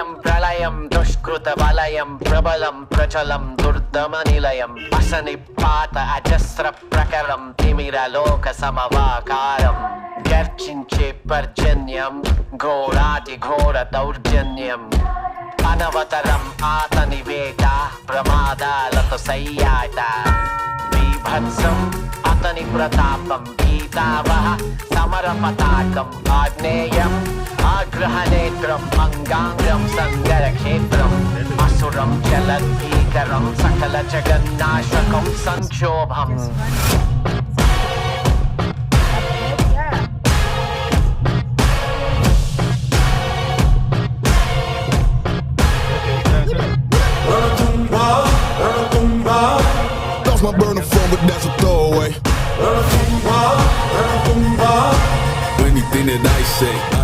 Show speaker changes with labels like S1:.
S1: ప్రళయం ప్రళయం దుష్కృత వలయం ప్రబలం ప్రచలం దుర్దమ నిలయం అసని పాత అజస్ర ప్రకరం తిమిరలోక సమవాకారం గర్జించే పర్జన్యం ఘోరాతి ఘోర దౌర్జన్యం అనవతరం ఆతని వేట ప్రమాదాలతో సయ్యాట బీభత్సం అతని ప్రతాపం గీతావహ సమర పతాకం ఆగ్నేయం ఆగ్రహనేత్రం అంగాంగం సంగర క్షేత్రం అసురం చలద్భీకరం సకల జగన్నాశకం సంక్షోభం
S2: My burner phone, but that's a throwaway. Anything that I say